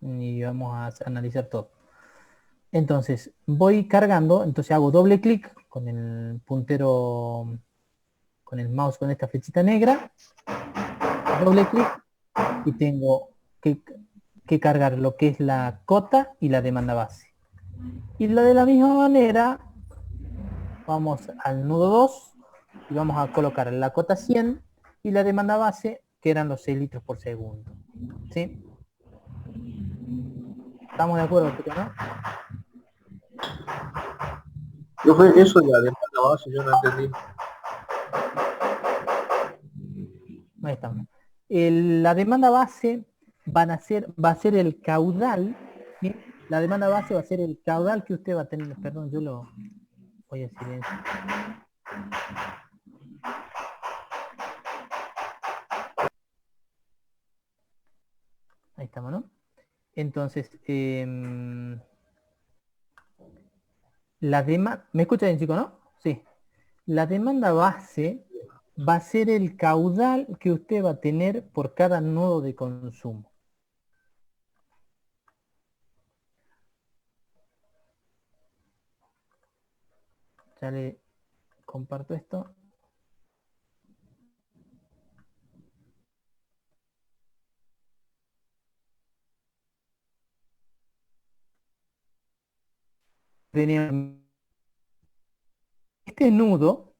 y vamos a analizar todo. Entonces, voy cargando, entonces hago doble clic con el puntero, con el mouse con esta flechita negra, doble clic y tengo que cargar lo que es la cota y la demanda base. Y de la misma manera, vamos al nudo 2 y vamos a colocar la cota 100 y la demanda base, que eran los 6 litros por segundo. ¿Sí? ¿Estamos de acuerdo, chicos, no? Eso de la demanda base yo no entendí. Ahí estamos. La demanda base va a ser el caudal, ¿sí? La demanda base va a ser el caudal que usted va a tener. Perdón, yo lo voy a silenciar. Ahí estamos, ¿no? Entonces, la demanda, ¿me escucha bien, chico, no? Sí. La demanda base va a ser el caudal que usted va a tener por cada nodo de consumo. Ya le comparto esto. Este nudo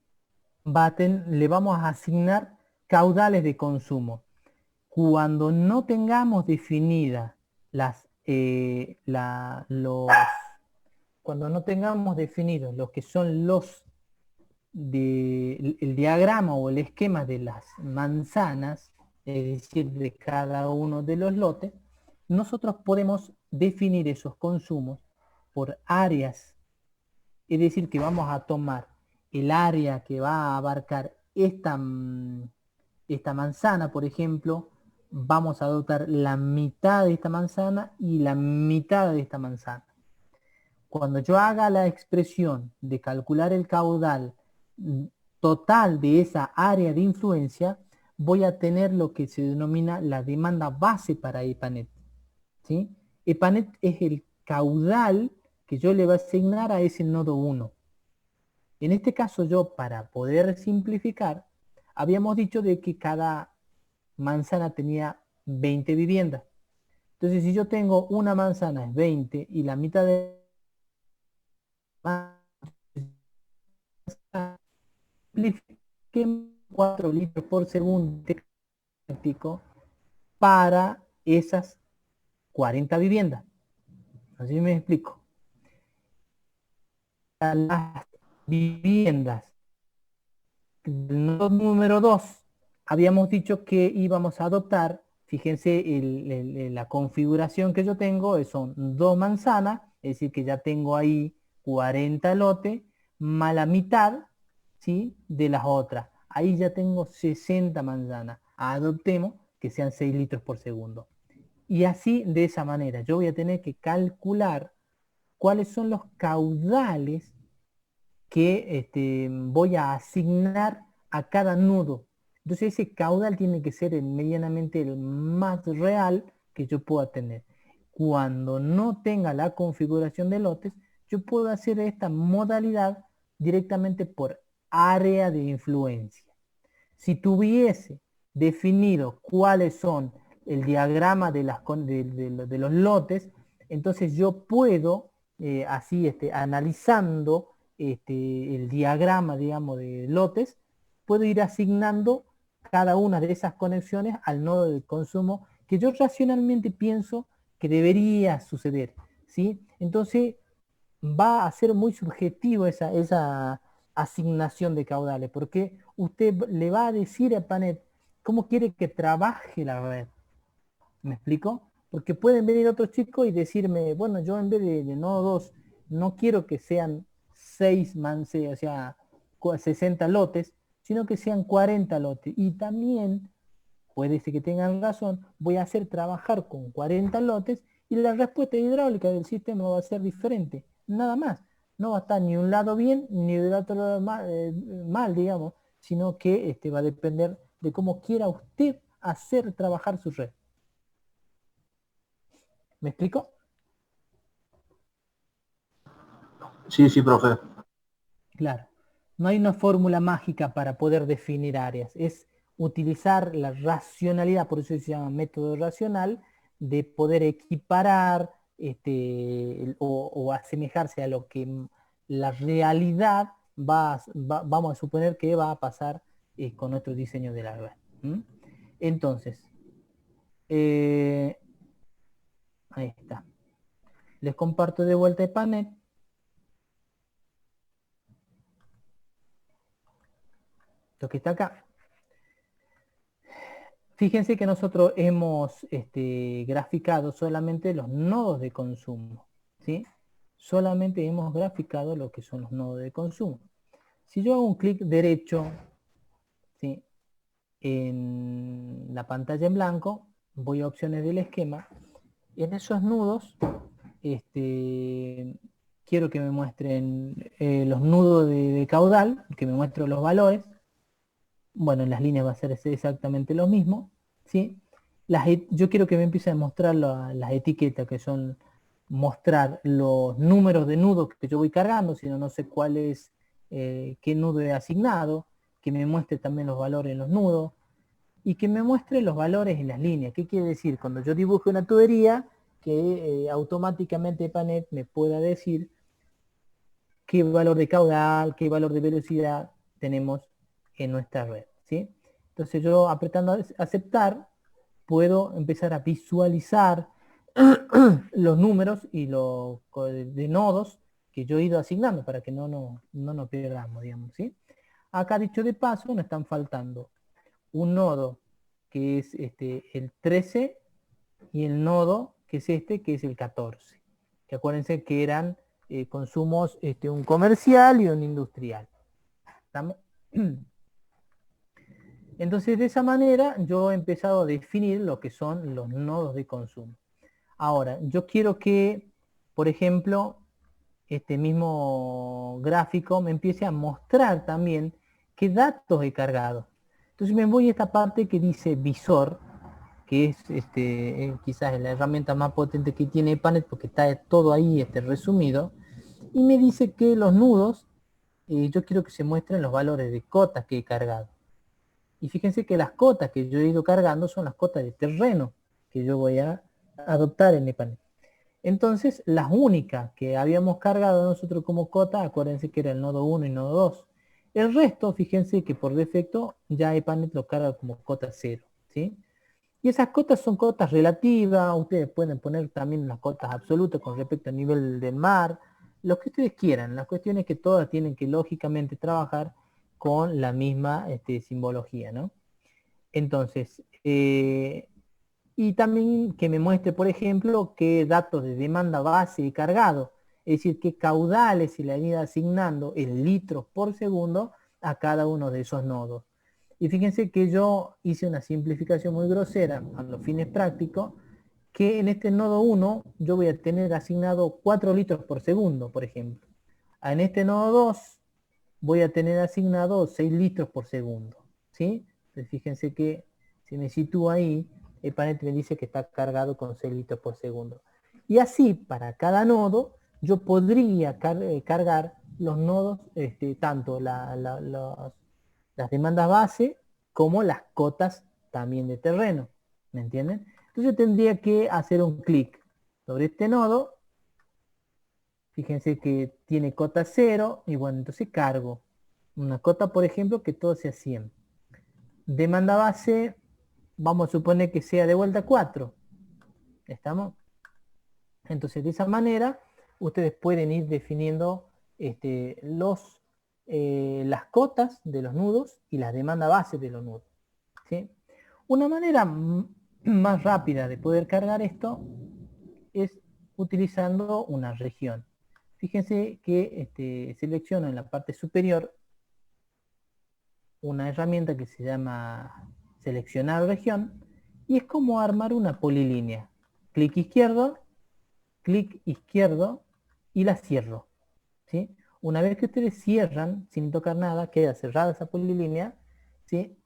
le vamos a asignar caudales de consumo. Cuando no tengamos definidas cuando no tengamos definidos los que son el diagrama o el esquema de las manzanas, es decir, de cada uno de los lotes, nosotros podemos definir esos consumos por áreas. Es decir, que vamos a tomar el área que va a abarcar esta manzana, por ejemplo, vamos a dotar la mitad de esta manzana y la mitad de esta manzana. Cuando yo haga la expresión de calcular el caudal total de esa área de influencia, voy a tener lo que se denomina la demanda base para EPANET. ¿Sí? EPANET es el caudal que yo le voy a asignar a ese nodo 1. En este caso yo, para poder simplificar, habíamos dicho de que cada manzana tenía 20 viviendas. Entonces, si yo tengo una manzana es 20 y la mitad de 4 litros por segundo para esas 40 viviendas. Así me explico. Las viviendas del nodo número 2 habíamos dicho que íbamos a adoptar, fíjense la configuración que yo tengo, son 2 manzanas, es decir que ya tengo ahí 40 lotes, más la mitad, ¿sí?, de las otras. Ahí ya tengo 60 manzanas. Adoptemos que sean 6 litros por segundo. Y así, de esa manera, yo voy a tener que calcular cuáles son los caudales que voy a asignar a cada nudo. Entonces ese caudal tiene que ser medianamente el más real que yo pueda tener. Cuando no tenga la configuración de lotes, yo puedo hacer esta modalidad directamente por área de influencia. Si tuviese definido cuáles son el diagrama de los lotes, entonces yo puedo, así analizando el diagrama, digamos, de lotes, puedo ir asignando cada una de esas conexiones al nodo de consumo que yo racionalmente pienso que debería suceder, ¿sí? Entonces va a ser muy subjetivo esa asignación de caudales, porque usted le va a decir a Panet cómo quiere que trabaje la red. ¿Me explico? Porque pueden venir otros chicos y decirme, bueno, yo en vez de no 2, no quiero que sean 6 o sea, 60 lotes, sino que sean 40 lotes. Y también, puede ser que tengan razón, voy a hacer trabajar con 40 lotes y la respuesta hidráulica del sistema va a ser diferente. Nada más. No va a estar ni un lado bien ni del otro lado mal, digamos, sino que va a depender de cómo quiera usted hacer trabajar su red. ¿Me explico? Sí, sí, profe. Claro. No hay una fórmula mágica para poder definir áreas. Es utilizar la racionalidad, por eso se llama método racional, de poder equiparar o asemejarse a lo que la realidad vamos a suponer que va a pasar con nuestro diseño de la red. ¿Mm? Entonces, eh, ahí está. Les comparto de vuelta el panel. Lo que está acá. Fíjense que nosotros hemos graficado solamente los nodos de consumo, ¿sí? Solamente hemos graficado lo que son los nodos de consumo. Si yo hago un clic derecho, ¿sí?, en la pantalla en blanco, voy a opciones del esquema, en esos nudos quiero que me muestren los nudos de caudal, que me muestren los valores. Bueno, en las líneas va a ser exactamente lo mismo, ¿sí? Yo quiero que me empiece a mostrar las etiquetas, que son mostrar los números de nudos que yo voy cargando, si no sé cuál es, qué nudo he asignado, que me muestre también los valores en los nudos, y que me muestre los valores en las líneas. ¿Qué quiere decir? Cuando yo dibuje una tubería, que automáticamente Panet me pueda decir qué valor de caudal, qué valor de velocidad tenemos en nuestra red, ¿sí? Entonces yo apretando aceptar, puedo empezar a visualizar los números y los de nodos que yo he ido asignando para que no nos perdamos, digamos, ¿sí? Acá, dicho de paso, nos están faltando un nodo que es el 13 y el nodo que es que es el 14. Que acuérdense que eran consumos, un comercial y un industrial. ¿Estamos? Entonces, de esa manera yo he empezado a definir lo que son los nodos de consumo. Ahora, yo quiero que, por ejemplo, este mismo gráfico me empiece a mostrar también qué datos he cargado. Entonces me voy a esta parte que dice visor, que es quizás la herramienta más potente que tiene Panet, porque está todo ahí resumido, y me dice que los nudos, yo quiero que se muestren los valores de cotas que he cargado. Y fíjense que las cotas que yo he ido cargando son las cotas de terreno que yo voy a adoptar en EPANET. Entonces, las únicas que habíamos cargado nosotros como cota, acuérdense que era el nodo 1 y nodo 2. El resto, fíjense que por defecto ya EPANET lo carga como cota 0, ¿sí? Y esas cotas son cotas relativas, ustedes pueden poner también las cotas absolutas con respecto al nivel del mar, lo que ustedes quieran. La cuestión es que todas tienen que lógicamente trabajar con la misma simbología, ¿no? Entonces, y también que me muestre, por ejemplo, qué datos de demanda base he cargado, es decir, qué caudales se le han ido asignando en litros por segundo a cada uno de esos nodos. Y fíjense que yo hice una simplificación muy grosera a los fines prácticos, que en este nodo 1 yo voy a tener asignado 4 litros por segundo, por ejemplo. En este nodo 2 voy a tener asignado 6 litros por segundo, ¿sí? Entonces fíjense que si me sitúo ahí, el panel me dice que está cargado con 6 litros por segundo. Y así, para cada nodo, yo podría cargar los nodos, tanto las demandas base como las cotas también de terreno, ¿me entienden? Entonces yo tendría que hacer un clic sobre este nodo. Fíjense que tiene cota 0 y bueno, entonces cargo una cota, por ejemplo, que todo sea 100. Demanda base, vamos a suponer que sea de vuelta 4. ¿Estamos? Entonces de esa manera ustedes pueden ir definiendo las cotas de los nudos y las demandas base de los nudos, ¿sí? Una manera más rápida de poder cargar esto es utilizando una región. Fíjense que selecciono en la parte superior una herramienta que se llama seleccionar región y es como armar una polilínea. Clic izquierdo y la cierro, ¿sí? Una vez que ustedes cierran sin tocar nada, queda cerrada esa polilínea, ¿sí?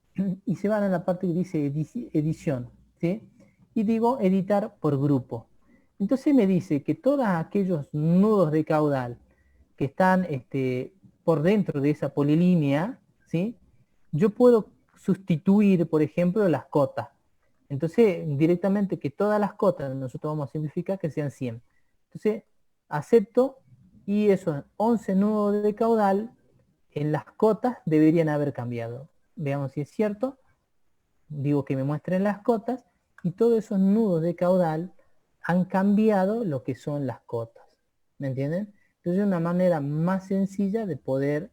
Y se van a la parte que dice edición, ¿sí? Y digo editar por grupo. Entonces me dice que todos aquellos nudos de caudal que están por dentro de esa polilínea, ¿sí? Yo puedo sustituir, por ejemplo, las cotas. Entonces, directamente que todas las cotas, nosotros vamos a simplificar que sean 100. Entonces, acepto y esos 11 nudos de caudal en las cotas deberían haber cambiado. Veamos si es cierto. Digo que me muestren las cotas y todos esos nudos de caudal han cambiado lo que son las cotas. ¿Me entienden? Entonces es una manera más sencilla de poder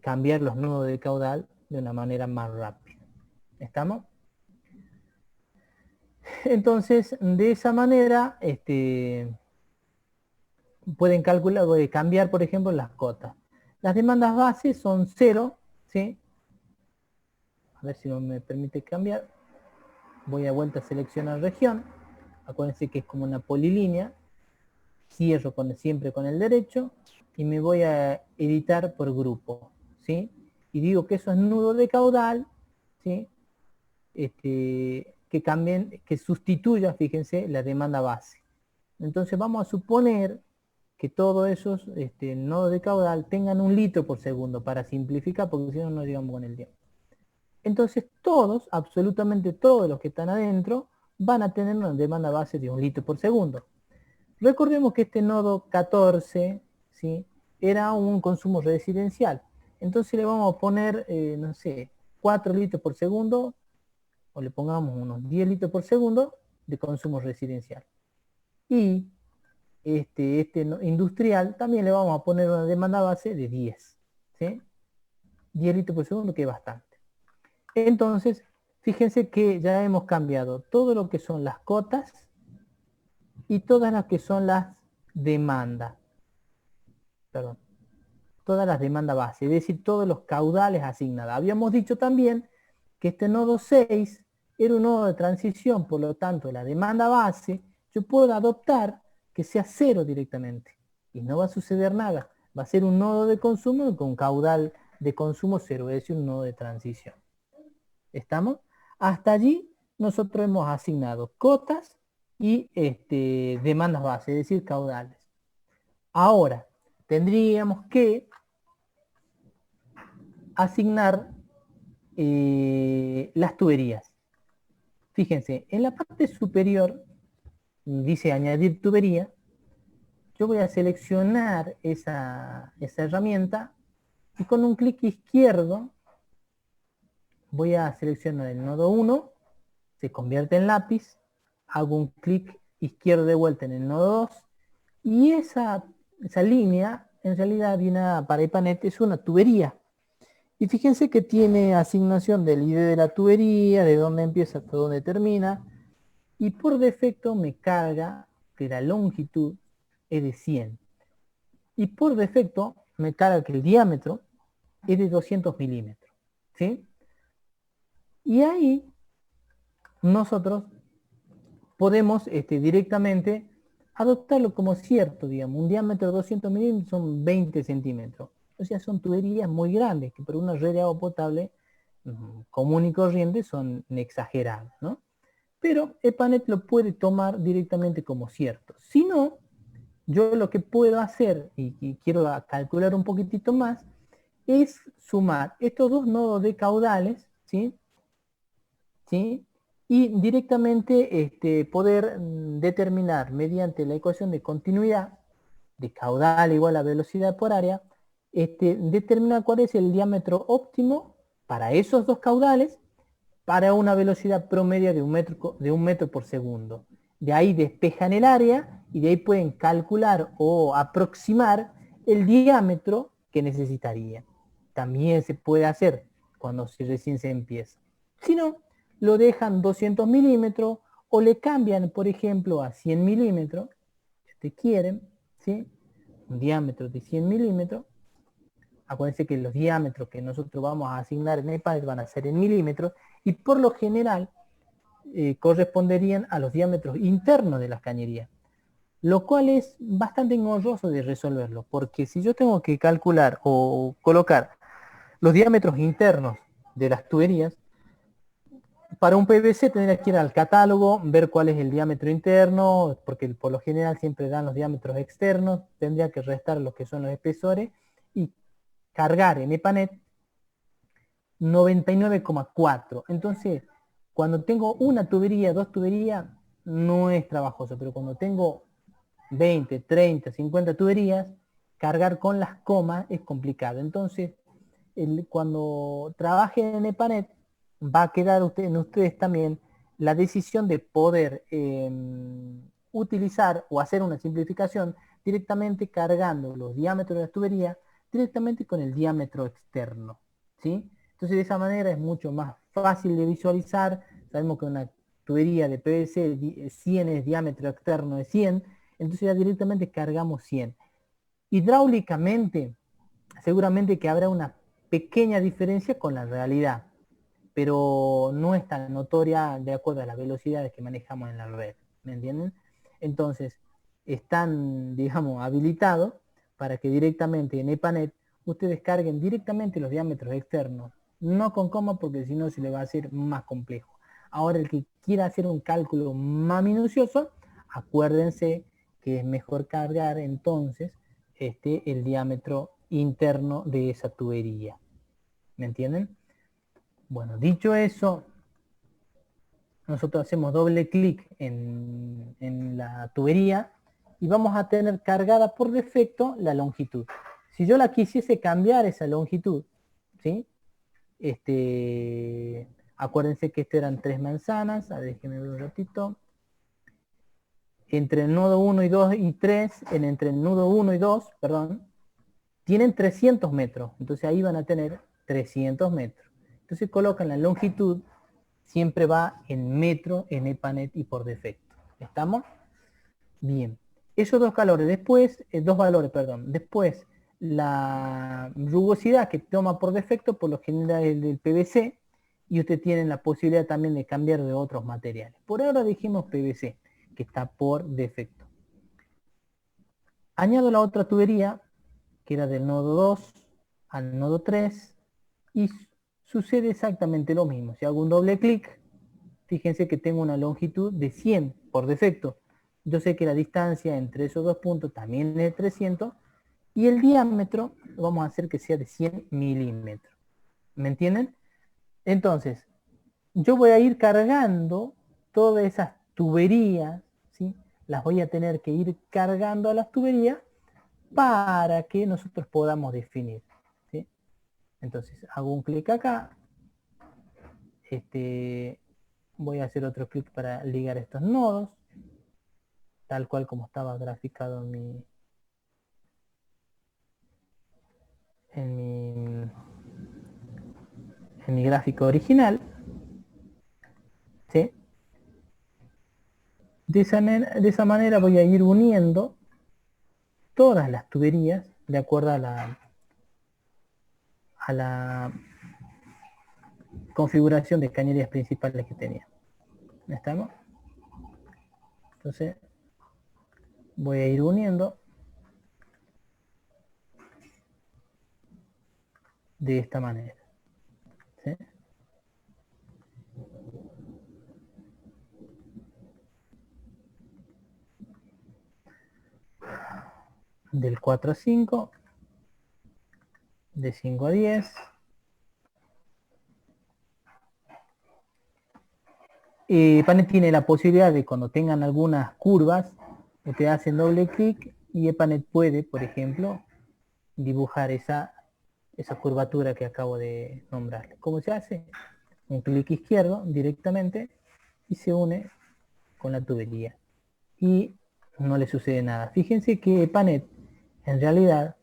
cambiar los nudos de caudal de una manera más rápida. ¿Estamos? Entonces, de esa manera, pueden calcular, cambiar, por ejemplo, las cotas. Las demandas bases son 0, ¿sí? A ver si no me permite cambiar. Voy a vuelta a seleccionar región. Acuérdense que es como una polilínea. Cierro siempre con el derecho y me voy a editar por grupo, ¿sí? Y digo que esos nudos de caudal, ¿sí? Que cambien, que sustituya, fíjense, la demanda base. Entonces vamos a suponer que todos esos nodos de caudal tengan 1 litro por segundo para simplificar, porque si no, no llegamos con el tiempo. Entonces todos, absolutamente todos los que están adentro, van a tener una demanda base de 1 litro por segundo. Recordemos que este nodo 14, ¿sí? Era un consumo residencial. Entonces le vamos a poner, no sé, 4 litros por segundo, o le pongamos unos 10 litros por segundo de consumo residencial. Y industrial también le vamos a poner una demanda base de 10. ¿Sí? 10 litros por segundo, que es bastante. Entonces, fíjense que ya hemos cambiado todo lo que son las cotas y todas las que son las demandas. Perdón. Todas las demandas base, es decir, todos los caudales asignados. Habíamos dicho también que este nodo 6 era un nodo de transición, por lo tanto, la demanda base, yo puedo adoptar que sea 0 directamente. Y no va a suceder nada. Va a ser un nodo de consumo con caudal de consumo 0, es decir, un nodo de transición. ¿Estamos? Hasta allí nosotros hemos asignado cotas y demandas base, es decir, caudales. Ahora, tendríamos que asignar las tuberías. Fíjense, en la parte superior dice añadir tubería. Yo voy a seleccionar esa herramienta y con un clic izquierdo voy a seleccionar el nodo 1, se convierte en lápiz, hago un clic izquierdo de vuelta en el nodo 2 y esa línea en realidad viene para EPANET, es una tubería. Y fíjense que tiene asignación del ID de la tubería, de dónde empieza hasta dónde termina. Y por defecto me carga que la longitud es de 100. Y por defecto me carga que el diámetro es de 200 milímetros. ¿Sí? Y ahí nosotros podemos directamente adoptarlo como cierto, digamos. Un diámetro de 200 milímetros son 20 centímetros. O sea, son tuberías muy grandes, que por una red de agua potable común y corriente son exageradas, ¿no? Pero EPANET lo puede tomar directamente como cierto. Si no, yo lo que puedo hacer, y quiero calcular un poquitito más, es sumar estos dos nodos de caudales, ¿sí? ¿Sí? Y directamente poder determinar mediante la ecuación de continuidad de caudal igual a velocidad por área, determinar cuál es el diámetro óptimo para esos dos caudales para una velocidad promedio de un metro por segundo. De ahí despejan el área y de ahí pueden calcular o aproximar el diámetro que necesitaría. También se puede hacer cuando recién se empieza. Si no, lo dejan 200 milímetros o le cambian, por ejemplo, a 100 milímetros, si ustedes quieren, ¿sí? Un diámetro de 100 milímetros. Acuérdense que los diámetros que nosotros vamos a asignar en EPANET van a ser en milímetros y por lo general corresponderían a los diámetros internos de las cañerías, lo cual es bastante engorroso de resolverlo, porque si yo tengo que calcular o colocar los diámetros internos de las tuberías, para un PVC tendría que ir al catálogo, ver cuál es el diámetro interno, porque por lo general siempre dan los diámetros externos, tendría que restar lo que son los espesores y cargar en EPANET 99,4. Entonces, cuando tengo una tubería, dos tuberías, no es trabajoso, pero cuando tengo 20, 30, 50 tuberías, cargar con las comas es complicado. Entonces, cuando trabajen en EPANET, va a quedar en ustedes también la decisión de poder utilizar o hacer una simplificación directamente cargando los diámetros de las tuberías directamente con el diámetro externo, ¿sí? Entonces de esa manera es mucho más fácil de visualizar. Sabemos que una tubería de PVC 100 es diámetro externo de 100, entonces ya directamente cargamos 100. Hidráulicamente, seguramente que habrá una pequeña diferencia con la realidad, pero no es tan notoria de acuerdo a las velocidades que manejamos en la red, ¿me entienden? Entonces, están, digamos, habilitados para que directamente en EPANET ustedes carguen directamente los diámetros externos, no con coma porque si no se le va a hacer más complejo. Ahora el que quiera hacer un cálculo más minucioso, acuérdense que es mejor cargar entonces el diámetro interno de esa tubería. ¿Me entienden? Bueno, dicho eso, nosotros hacemos doble clic en la tubería y vamos a tener cargada por defecto la longitud. Si yo la quisiese cambiar esa longitud, ¿sí? Acuérdense que eran 3 manzanas, a ver, déjenme ver un ratito. Entre el nodo 1 y 2 y 3, entre el nodo 1 y 2, perdón, tienen 300 metros. Entonces ahí van a tener 300 metros. Entonces colocan la longitud, siempre va en metro en EPANET y por defecto. ¿Estamos? Bien. Esos dos calores, después, dos valores, perdón. Después, la rugosidad que toma por defecto, por lo general el del PVC, y usted tiene la posibilidad también de cambiar de otros materiales. Por ahora dijimos PVC, que está por defecto. Añado la otra tubería, que era del nodo 2 al nodo 3, y sucede exactamente lo mismo. Si hago un doble clic, fíjense que tengo una longitud de 100 por defecto. Yo sé que la distancia entre esos dos puntos también es de 300 y el diámetro vamos a hacer que sea de 100 milímetros. ¿Me entienden? Entonces, yo voy a ir cargando todas esas tuberías, ¿sí? Las voy a tener que ir cargando a las tuberías para que nosotros podamos definir, ¿sí? Entonces, hago un clic acá, voy a hacer otro clic para ligar estos nodos, tal cual como estaba graficado en mi, en mi gráfico original, ¿sí? De esa manera voy a ir uniendo todas las tuberías de acuerdo a la configuración de cañerías principales que tenía. ¿Estamos? Entonces voy a ir uniendo de esta manera, ¿sí? Del 4 a 5, de 5 a 10. EPANET tiene la posibilidad de cuando tengan algunas curvas, te hacen doble clic y EPANET puede, por ejemplo, dibujar esa curvatura que acabo de nombrar. ¿Cómo se hace? Un clic izquierdo directamente y se une con la tubería. Y no le sucede nada. Fíjense que EPANET en realidad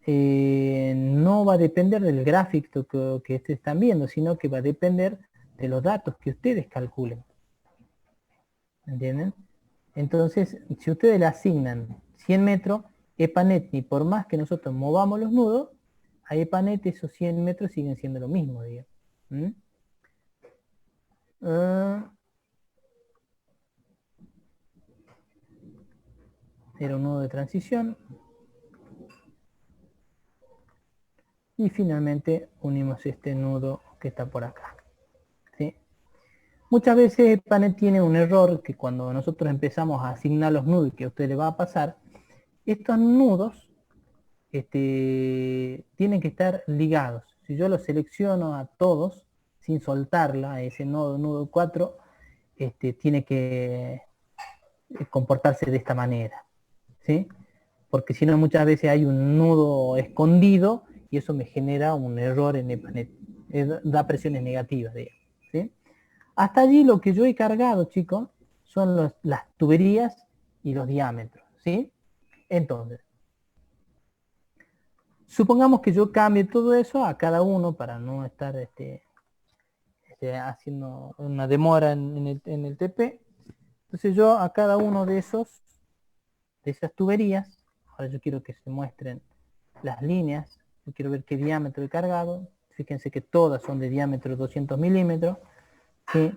no va a depender del gráfico que ustedes están viendo, sino que va a depender de los datos que ustedes calculen. ¿Entienden? Entonces, si ustedes le asignan 100 metros, EPANET, ni por más que nosotros movamos los nudos, a EPANET esos 100 metros siguen siendo lo mismo, digamos. ¿Mm? Era un nudo de transición. Y finalmente unimos este nudo que está por acá, ¿sí? Muchas veces EPANET tiene un error que cuando nosotros empezamos a asignar los nudos que a usted le va a pasar, estos nudos tienen que estar ligados. Si yo los selecciono a todos, sin soltarla, a ese nudo 4, tiene que comportarse de esta manera, ¿sí? Porque si no muchas veces hay un nudo escondido y eso me genera un error en EPANET, da presiones negativas, digamos, ¿sí? Hasta allí lo que yo he cargado, chicos, son las tuberías y los diámetros, ¿sí? Entonces, supongamos que yo cambie todo eso a cada uno para no estar haciendo una demora en el TP. Entonces yo a cada uno de esas tuberías, ahora yo quiero que se muestren las líneas, yo quiero ver qué diámetro he cargado, fíjense que todas son de diámetro 200 milímetros, ¿sí?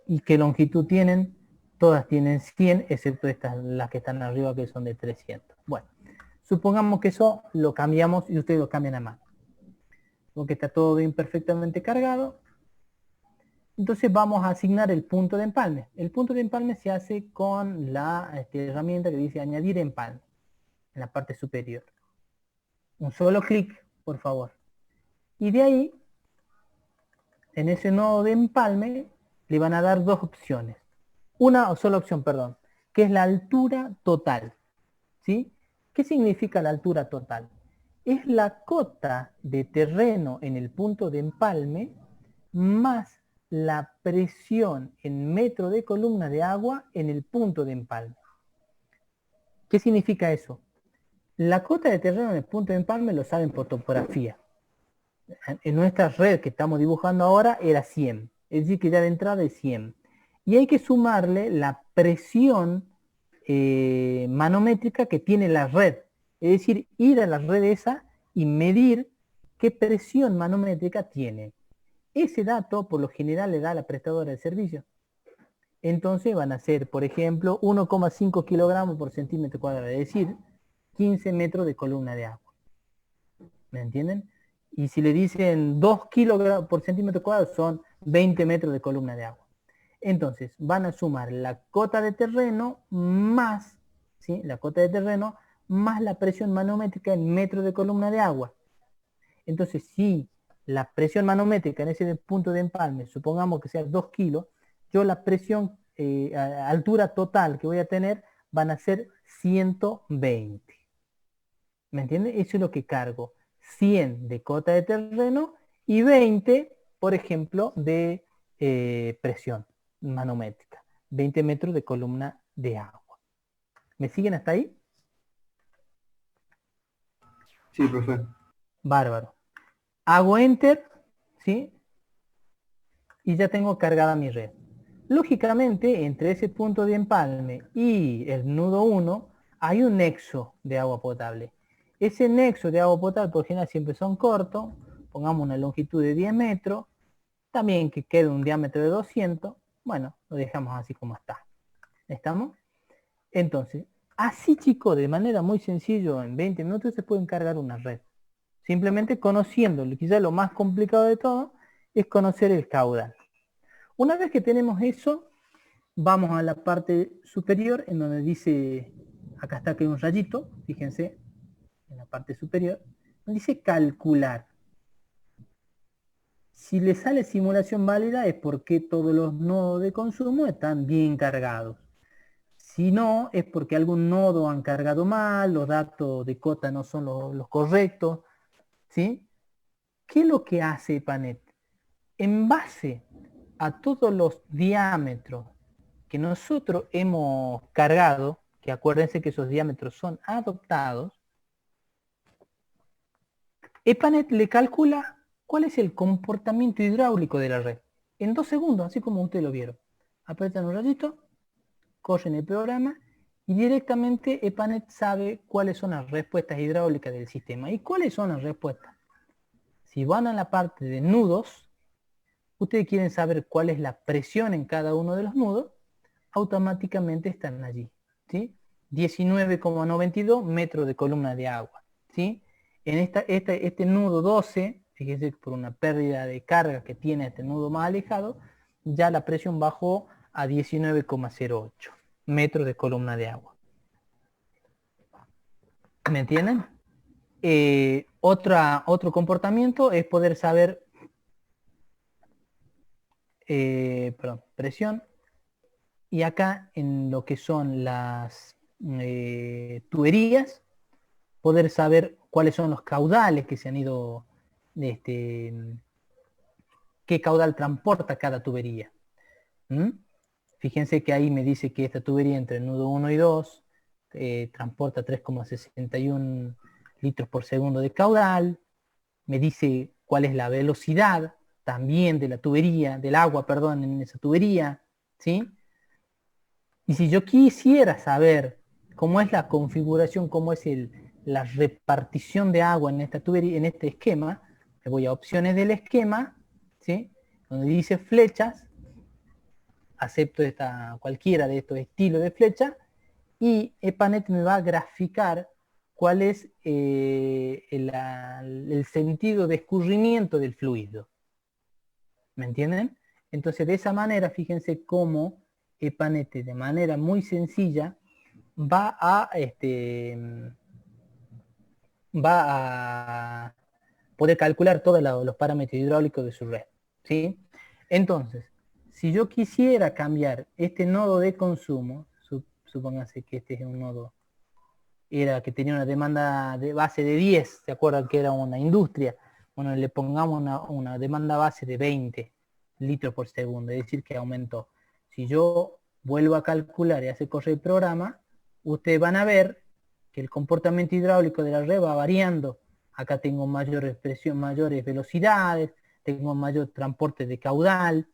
Y qué longitud tienen, todas tienen 100, excepto estas, las que están arriba, que son de 300. Bueno, supongamos que eso lo cambiamos y ustedes lo cambian a mano. Porque está todo bien perfectamente cargado. Entonces vamos a asignar el punto de empalme. El punto de empalme se hace con la herramienta que dice añadir empalme, en la parte superior. Un solo clic, por favor. Y de ahí, en ese nodo de empalme, le van a dar dos opciones. Una sola opción, perdón, que es la altura total. ¿Sí? ¿Qué significa la altura total? Es la cota de terreno en el punto de empalme más la presión en metro de columna de agua en el punto de empalme. ¿Qué significa eso? La cota de terreno en el punto de empalme lo saben por topografía. En nuestra red que estamos dibujando ahora era 100, es decir que ya de entrada es 100. Y hay que sumarle la presión manométrica que tiene la red. Es decir, ir a la red esa y medir qué presión manométrica tiene. Ese dato por lo general le da a la prestadora de servicio. Entonces van a ser, por ejemplo, 1,5 kilogramos por centímetro cuadrado, es decir, 15 metros de columna de agua. ¿Me entienden? Y si le dicen 2 kilogramos por centímetro cuadrado, son 20 metros de columna de agua. Entonces, van a sumar la cota de terreno más, ¿sí? La cota de terreno más la presión manométrica en metros de columna de agua. Entonces, si la presión manométrica en ese punto de empalme, supongamos que sea 2 kilos, yo la presión, altura total que voy a tener van a ser 120. ¿Me entiende? Eso es lo que cargo. 100 de cota de terreno y 20, por ejemplo, de presión manométrica. 20 metros de columna de agua. ¿Me siguen hasta ahí? Sí, profe. Bárbaro. Hago enter, ¿sí? Y ya tengo cargada mi red. Lógicamente, entre ese punto de empalme y el nudo 1, hay un nexo de agua potable. Ese nexo de agua potable, por general, siempre son cortos. Pongamos una longitud de 10 metros. También que quede un diámetro de 200. Bueno, lo dejamos así como está. ¿Estamos? Entonces, así, chicos, de manera muy sencilla, en 20 minutos se puede cargar una red. Simplemente conociéndolo. Quizás lo más complicado de todo es conocer el caudal. Una vez que tenemos eso, vamos a la parte superior en donde dice, acá está que hay un rayito, fíjense, en la parte superior, donde dice calcular. Si le sale simulación válida es porque todos los nodos de consumo están bien cargados. Si no, es porque algún nodo han cargado mal, los datos de cota no son los correctos, ¿sí? ¿Qué es lo que hace Panet? En base a todos los diámetros que nosotros hemos cargado, que acuérdense que esos diámetros son adoptados, EPANET le calcula cuál es el comportamiento hidráulico de la red. En 2 segundos, así como ustedes lo vieron. Apretan un ratito, corren el programa y directamente EPANET sabe cuáles son las respuestas hidráulicas del sistema. ¿Y cuáles son las respuestas? Si van a la parte de nudos, ustedes quieren saber cuál es la presión en cada uno de los nudos, automáticamente están allí, ¿sí? 19,92 metros de columna de agua, ¿sí? En este nudo 12, fíjense que por una pérdida de carga que tiene este nudo más alejado, ya la presión bajó a 19,08 metros de columna de agua. ¿Me entienden? Otro comportamiento es poder saber presión, y acá en lo que son las tuberías, poder saber cuáles son los caudales que se han ido, qué caudal transporta cada tubería. Fíjense que ahí me dice que esta tubería entre el nudo 1 y 2 transporta 3,61 litros por segundo de caudal. Me dice cuál es la velocidad también de la tubería, del agua, perdón, en esa tubería, ¿sí? Y si yo quisiera saber cómo es la configuración, cómo es la repartición de agua en esta tubería, en este esquema, me voy a opciones del esquema, ¿sí? Donde dice flechas, acepto cualquiera de estos estilos de flecha, y EPANET me va a graficar cuál es el sentido de escurrimiento del fluido. ¿Me entienden? Entonces, de esa manera, fíjense cómo EPANET de manera muy sencilla va a poder calcular todos los parámetros hidráulicos de su red, ¿sí? Entonces, si yo quisiera cambiar este nodo de consumo, supóngase que este es un nodo, era que tenía una demanda de base de 10, ¿se acuerdan que era una industria? Bueno, le pongamos una demanda base de 20 litros por segundo, es decir, que aumentó. Si yo vuelvo a calcular y hace correr el programa, ustedes van a ver que el comportamiento hidráulico de la red va variando. Acá tengo mayores presión, mayores velocidades, tengo mayor transporte de caudal.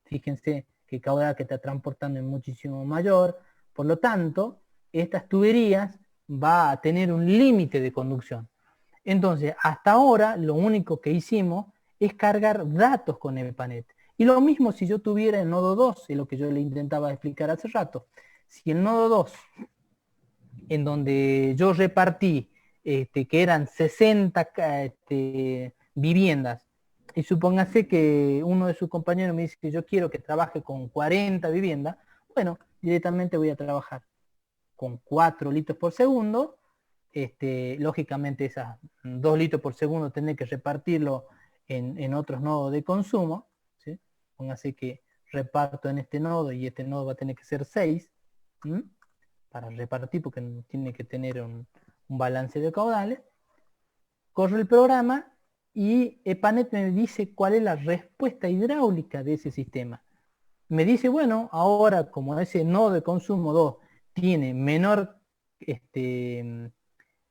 Fíjense que el caudal que está transportando es muchísimo mayor. Por lo tanto, estas tuberías va a tener un límite de conducción. Entonces, hasta ahora, lo único que hicimos es cargar datos con EPANET. Y lo mismo si yo tuviera el nodo 2, es lo que yo le intentaba explicar hace rato. Si el nodo 2, en donde yo repartí, que eran 60 viviendas, y supóngase que uno de sus compañeros me dice que yo quiero que trabaje con 40 viviendas, bueno, directamente voy a trabajar con 4 litros por segundo. Lógicamente esas 2 litros por segundo tendré que repartirlo en otros nodos de consumo, ¿sí? Póngase que reparto en este nodo y este nodo va a tener que ser 6, para repartir, porque tiene que tener un balance de caudales. Corro el programa y EPANET me dice cuál es la respuesta hidráulica de ese sistema. Me dice, bueno, ahora como ese nodo de consumo 2 tiene menor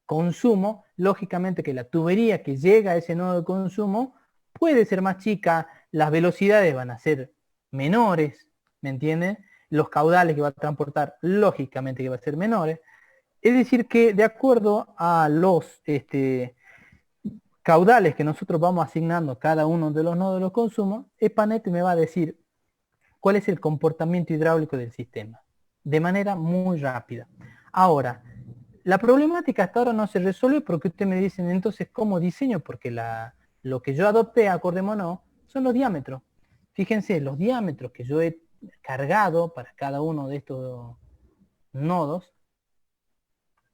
consumo, lógicamente que la tubería que llega a ese nodo de consumo puede ser más chica, las velocidades van a ser menores, ¿me entienden? Los caudales que va a transportar, lógicamente que va a ser menores. Es decir que de acuerdo a los caudales que nosotros vamos asignando a cada uno de los nodos de los consumos, EPANET me va a decir cuál es el comportamiento hidráulico del sistema, de manera muy rápida. Ahora, la problemática hasta ahora no se resuelve porque ustedes me dicen entonces cómo diseño, porque lo que yo adopté, acordémonos, son los diámetros. Fíjense, los diámetros que yo he cargado para cada uno de estos nodos,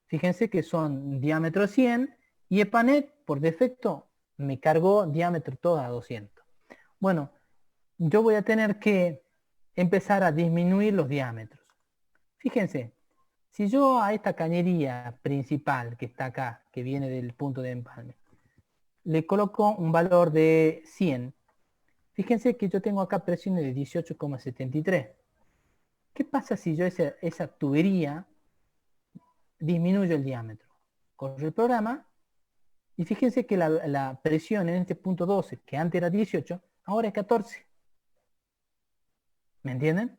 fíjense que son diámetro 100 y EPANET por defecto me cargó diámetro todo a 200. Bueno, yo voy a tener que empezar a disminuir los diámetros. Fíjense, si yo a esta cañería principal que está acá, que viene del punto de empalme, le coloco un valor de 100, fíjense que yo tengo acá presiones de 18,73. ¿Qué pasa si yo esa tubería disminuyo el diámetro? Corro el programa y fíjense que la presión en este punto 12, que antes era 18, ahora es 14. ¿Me entienden?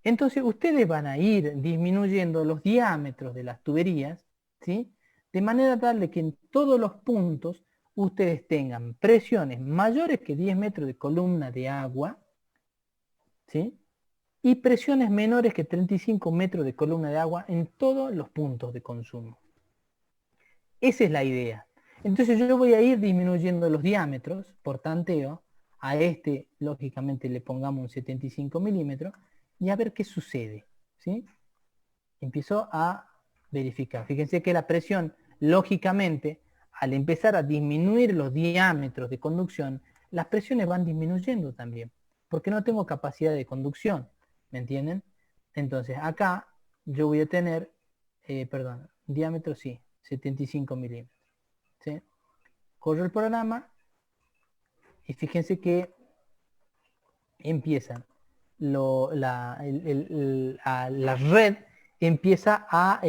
Entonces ustedes van a ir disminuyendo los diámetros de las tuberías, ¿sí? De manera tal de que en todos los puntos ustedes tengan presiones mayores que 10 metros de columna de agua, ¿sí? Y presiones menores que 35 metros de columna de agua en todos los puntos de consumo. Esa es la idea. Entonces yo voy a ir disminuyendo los diámetros por tanteo. A este, lógicamente, le pongamos un 75 milímetros y a ver qué sucede, ¿sí? Empiezo a verificar. Fíjense que la presión, lógicamente, al empezar a disminuir los diámetros de conducción, las presiones van disminuyendo también, porque no tengo capacidad de conducción, ¿me entienden? Entonces acá yo voy a tener, perdón, diámetro sí, 75 milímetros, ¿sí? Corro el programa y fíjense que empiezan, la red empieza a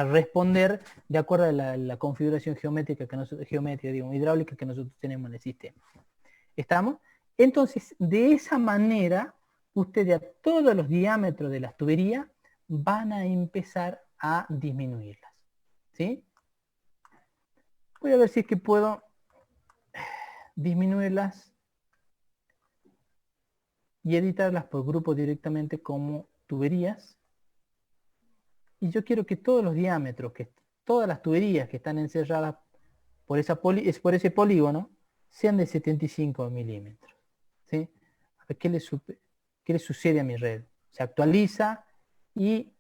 responder de acuerdo a la configuración geométrica hidráulica que nosotros tenemos en el sistema. ¿Estamos? Entonces, de esa manera, ustedes a todos los diámetros de las tuberías van a empezar a disminuirlas. ¿Sí? Voy a ver si es que puedo disminuirlas y editarlas por grupo directamente como tuberías. Y yo quiero que todos los diámetros, todas las tuberías que están encerradas por ese polígono, sean de 75 milímetros. ¿Sí? A ver qué le sucede a mi red. Se actualiza y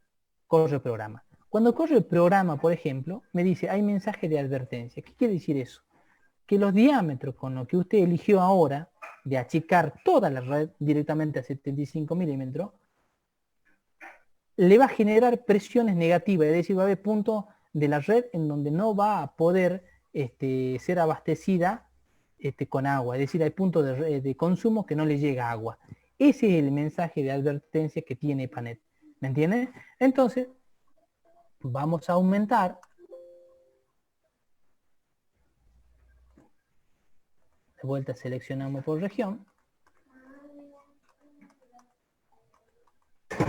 corre el programa. Cuando corre el programa, por ejemplo, me dice, hay mensaje de advertencia. ¿Qué quiere decir eso? Que los diámetros con los que usted eligió ahora, de achicar toda la red directamente a 75 milímetros, le va a generar presiones negativas, es decir, va a haber puntos de la red en donde no va a poder ser abastecida con agua, es decir, hay puntos de consumo que no le llega agua. Ese es el mensaje de advertencia que tiene Panet, ¿me entiendes? Entonces, vamos a aumentar de vuelta, seleccionamos por región,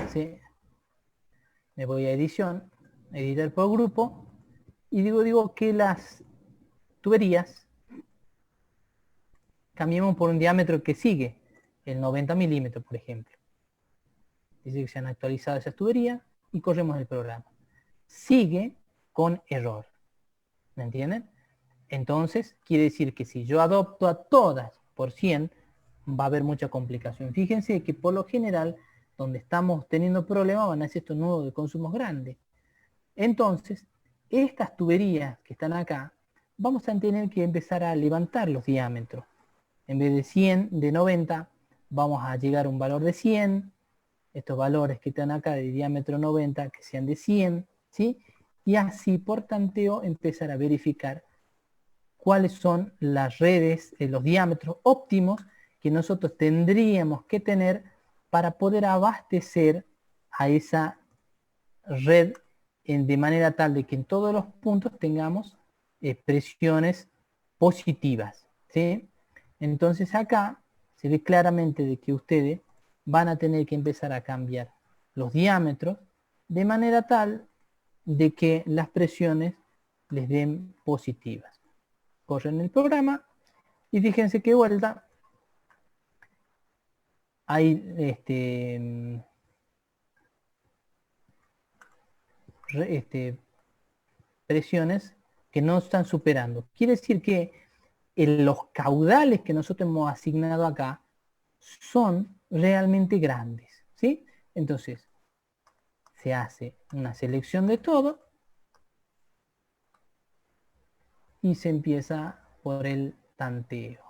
¿sí? Me voy a edición, editar por grupo, y digo que las tuberías cambiemos por un diámetro que sigue, el 90 milímetros, por ejemplo. Dice que se han actualizado esas tuberías y corremos el programa. Sigue con error, ¿me entienden? Entonces, quiere decir que si yo adopto a todas por 100, va a haber mucha complicación. Fíjense que por lo general, donde estamos teniendo problemas, van a ser estos nudos de consumos grandes. Entonces, estas tuberías que están acá, vamos a tener que empezar a levantar los diámetros. En vez de 100, de 90, vamos a llegar a un valor de 100. Estos valores que están acá de diámetro 90, que sean de 100, ¿sí? Y así, por tanteo, empezar a verificar cuáles son las redes, los diámetros óptimos que nosotros tendríamos que tener para poder abastecer a esa red de manera tal de que en todos los puntos tengamos presiones positivas, ¿sí? Entonces acá se ve claramente de que ustedes van a tener que empezar a cambiar los diámetros de manera tal de que las presiones les den positivas. Corren el programa y fíjense que vuelta hay presiones que no están superando. Quiere decir que los caudales que nosotros hemos asignado acá son realmente grandes, ¿sí? Entonces, se hace una selección de todo y se empieza por el tanteo.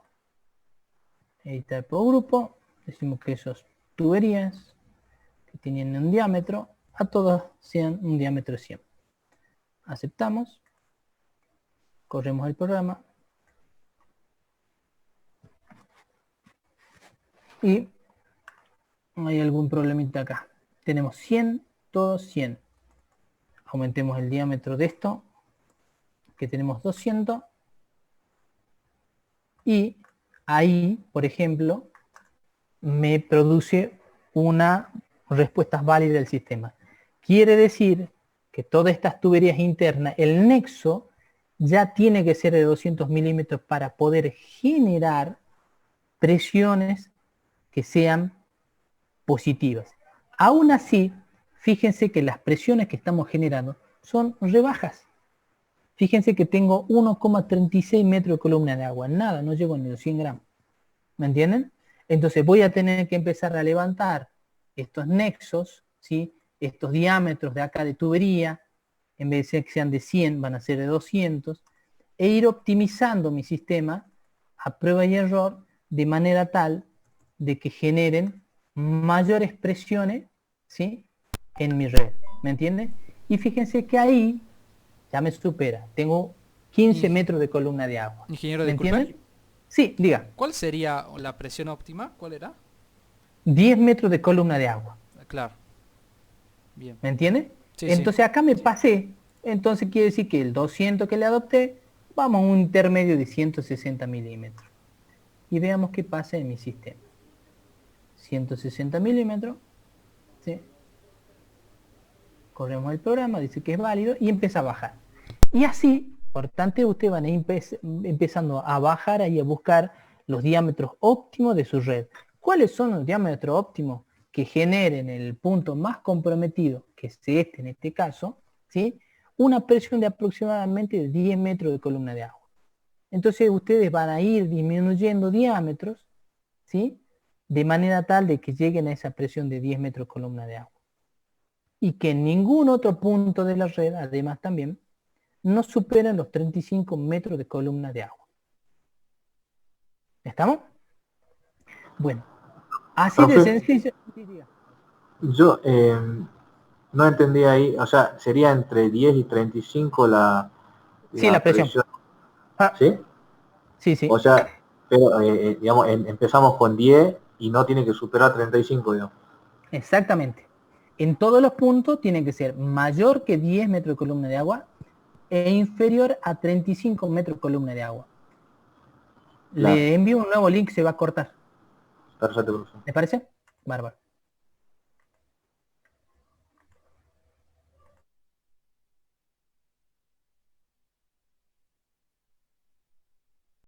Editar por grupo, decimos que esos tuberías que tienen un diámetro, a todas sean un diámetro 100. Aceptamos, corremos el programa y hay algún problemita acá. Tenemos 100, todos 100. Aumentemos el diámetro de esto, que tenemos 200. Y ahí, por ejemplo, me produce una respuesta válida del sistema. Quiere decir que todas estas tuberías internas, el nexo ya tiene que ser de 200 milímetros para poder generar presiones que sean positivas. Aún así, fíjense que las presiones que estamos generando son rebajas. Fíjense que tengo 1,36 metros de columna de agua. Nada, no llego ni los 100 gramos. ¿Me entienden? Entonces voy a tener que empezar a levantar estos nexos, ¿sí? Estos diámetros de acá de tubería, en vez de que sean de 100, van a ser de 200, e ir optimizando mi sistema a prueba y error de manera tal de que generen mayores presiones, ¿sí? En mi red. ¿Me entienden? Y fíjense que ahí ya me supera. Tengo 15 Ing- metros de columna de agua. Ingeniero, ¿Me disculpe. entienden? Sí, diga. ¿Cuál sería la presión óptima? ¿Cuál era? 10 metros de columna de agua. Claro. Bien. ¿Me entiende? Sí, sí. Entonces acá me pasé. Entonces quiere decir que el 200 que le adopté, vamos a un intermedio de 160 milímetros. Y veamos qué pasa en mi sistema. 160 milímetros. ¿Sí? Corremos el programa, dice que es válido y empieza a bajar. Y así, por tanto, ustedes van a ir empezando a bajar y a buscar los diámetros óptimos de su red. ¿Cuáles son los diámetros óptimos que generen el punto más comprometido, que es este en este caso, ¿sí? Una presión de aproximadamente 10 metros de columna de agua? Entonces ustedes van a ir disminuyendo diámetros, ¿sí? De manera tal de que lleguen a esa presión de 10 metros de columna de agua. Y que en ningún otro punto de la red, además también, no superen los 35 metros de columna de agua. ¿Estamos? Bueno, así de Profe, sencillo. yo no entendí ahí, o sea, sería entre 10 y 35 Sí, la la presión. presión, Ah, ¿sí? sí, O sí, sea, pero digamos, empezamos con 10 y no tiene que superar 35, digamos. exactamente. En todos los puntos tiene que ser mayor que 10 metros de columna de agua e inferior a 35 metros de columna de agua. Claro, Le envío un nuevo link, se va a cortar. perfecto, profesor. ¿Le parece? Bárbaro.